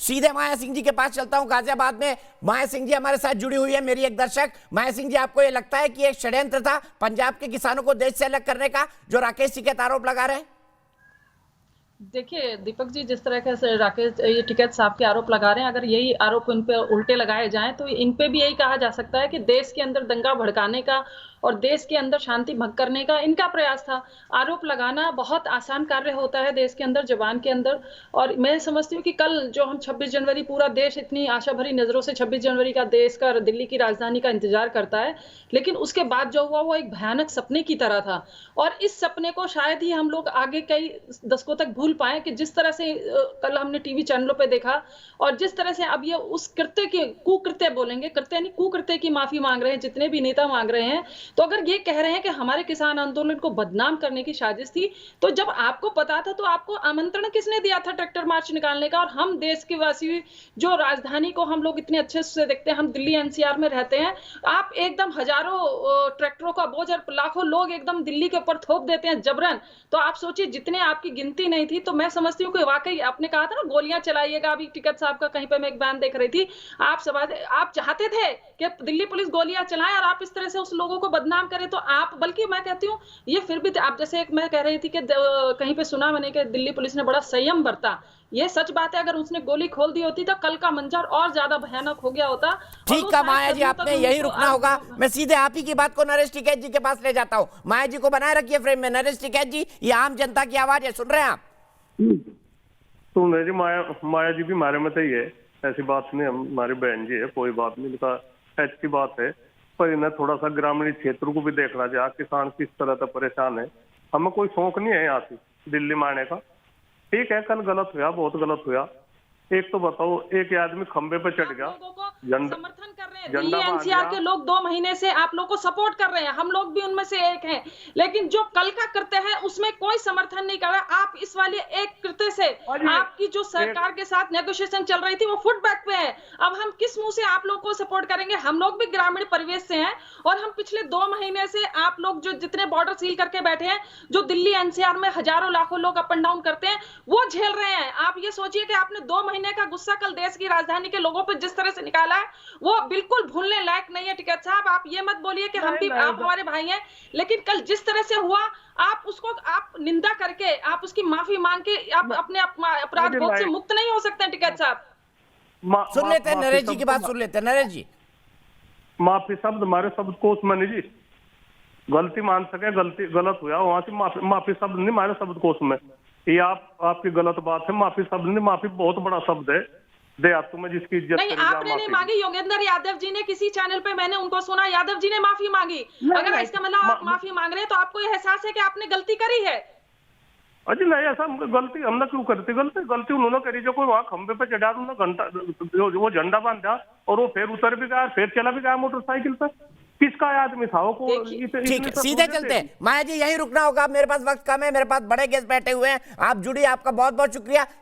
सीधे माया सिंह जी के पास चलता हूं गाजियाबाद में। माया सिंह जी हमारे साथ जुड़ी हुई है, मेरी एक दर्शक। माया सिंह जी, आपको ये लगता है कि एक षड्यंत्र था पंजाब के किसानों को देश से अलग करने का, जो राकेश टिकैत आरोप लगा रहे हैं? देखिए दीपक जी, जिस तरह के राकेश ये टिकैत साहब के आरोप लगा रहे हैं, अगर यही आरोप इन पे उल्टे लगाए जाएं तो इन पे भी यही कहा जा सकता है कि देश के अंदर दंगा भड़काने का और देश के अंदर शांति भंग करने का इनका प्रयास था। आरोप लगाना बहुत आसान कार्य होता है देश के अंदर, जबान के अंदर। और मैं समझती हूँ कि कल जो हम 26 जनवरी, पूरा देश इतनी आशा भरी नजरों से 26 जनवरी का, देश का, दिल्ली की राजधानी का इंतजार करता है, लेकिन उसके बाद जो हुआ वो एक भयानक सपने की तरह था। और इस सपने को शायद ही हम लोग आगे कई दशकों तक भूल पाए कि जिस तरह से कल हमने टीवी चैनलों पे देखा, और जिस तरह से अब ये उस कृत्य के, कुकृत्य बोलेंगे, कृत्य नहीं, कुकृत्य की माफी मांग रहे हैं जितने भी नेता मांग रहे हैं। तो अगर ये कह रहे हैं कि हमारे किसान आंदोलन को बदनाम करने की साजिश थी, तो जब आपको पता था तो आपको आमंत्रण किसने दिया था ट्रैक्टर मार्च निकालने का? और हम देश के वासी, जो राजधानी को हम लोग इतने अच्छे से देखते हैं, हम दिल्ली एनसीआर में रहते हैं, आप एकदम हजारों ट्रैक्टरों का बोझ और लाखों लोग एकदम दिल्ली के ऊपर थोप देते हैं जबरन। तो आप सोचिए, जितने आपकी गिनती नहीं थी। तो मैं समझती हूँ कि वाकई आपने कहा था ना गोलियां चलाइएगा, अभी टिकैत साहब का कहीं पे मैं एक बयान देख रही थी, आप चाहते थे कि दिल्ली पुलिस गोलियां चलाए और आप इस तरह से उस लोगों को बदनाम करें। तो आप, बल्कि मैं कहती हूँ ये फिर भी आप, जैसे एक मैं कह रही थी कि कहीं पे सुना मैंने कि दिल्ली पुलिस ने बड़ा संयम बरता। ये सच बात है, अगर उसने गोली खोल दी होती तो कल का मंजर और ज्यादा भयानक हो गया होता। ठीक है माया जी, आपने यही रुकना होगा। मैं सीधे आप ही की बात को नरेश टिकैत जी के पास ले जाता हूँ। माया जी को बनाए रखिए फ्रेम में। नरेश टिकैत जी, ये आम जनता की आवाज है, सुन रहे हैं आप? सुन रहे जी। माया जी भी हमारे मत ही है, ऐसी बात नहीं, हमारी बहन जी है, कोई बात नहीं, उनका अच्छी बात है। पर इन्हें थोड़ा सा ग्रामीण क्षेत्र को भी देखना चाहिए, किसान किस तरह से परेशान है। हमें कोई शौक नहीं है यहाँ से दिल्ली में आने का। ठीक है, कल गलत हुआ, बहुत गलत हुआ। एक तो बताओ, एक आदमी खंबे पे चढ़ गया, समर्थन कर रहे हैं, दिल्ली एनसीआर के लोग 2 महीने से आप लोग को सपोर्ट कर रहे हैं, हम लोग भी उनमें से एक हैं। लेकिन जो कल का कृत्य है उसमें कोई समर्थन नहीं कर रहा। आप इस वाले एक कृत्य से आपकी जो सरकार के साथ नेगोशिएशन चल रही थी वो फुटबैक पे है। अब हम किस मुंह से आप लोग को सपोर्ट करेंगे? हम लोग भी ग्रामीण परिवेश से हैं और हम पिछले 2 महीने से आप लोग जो जितने बॉर्डर सील करके बैठे हैं, जो दिल्ली एनसीआर में हजारों लाखों लोग अप एंड डाउन करते हैं, वो झेल रहे हैं। आप ये सोचिए कि आपने 2 महीने का गुस्सा कल देश की राजधानी के लोगों पर जिस तरह से निकाला है, वो बिल्कुल भूलने लायक नहीं है। टिकैत साहब, आप ये मत बोलिए कि हम भी, आप हमारे भाई हैं, लेकिन कल जिस तरह से हुआ, आप उसको, आप निंदा करके, आप उसकी माफी मांग के आप अपने अपराध बोध से मुक्त नहीं हो सकते हैं। टिकैत साहब, सुन लेते हैं नरेश जी की बात, सुन लेते हैं। नरेश जी, माफी शब्द हमारे शब्द कोश में नहीं जी। गलती मान सके, गलती गलत हुआ वहां से माफी शब्द नहीं हमारे शब्द कोश में। ये आपकी गलत बात है। माफी शब्द नहीं, माफी बहुत बड़ा शब्द है। देहातों में जिसकी इज्जत नहीं, आपने नहीं मांगी। योगेंद्र यादव जी ने किसी चैनल पे, मैंने उनको सुना, यादव जी ने माफी मांगी। अगर इसका मतलब आप माफी मांग रहे हैं तो आपको ये एहसास है कि आपने गलती करी है। अजी नहीं, ऐसा गलती हमने क्यों करती? गलती उन्होंने करी, जो कोई वहां खंबे पे चढ़ा, उन्होंने घंटा वो झंडा बांधा और वो फिर उतर भी गया, फिर चला भी गया मोटरसाइकिल पर। किसका आदमी था वो? ठीक है, सीधे चलते हैं। माया जी, यही रुकना होगा, मेरे पास वक्त कम है, मेरे पास बड़े गेस्ट बैठे हुए हैं। आप जुड़ी, आपका बहुत बहुत शुक्रिया।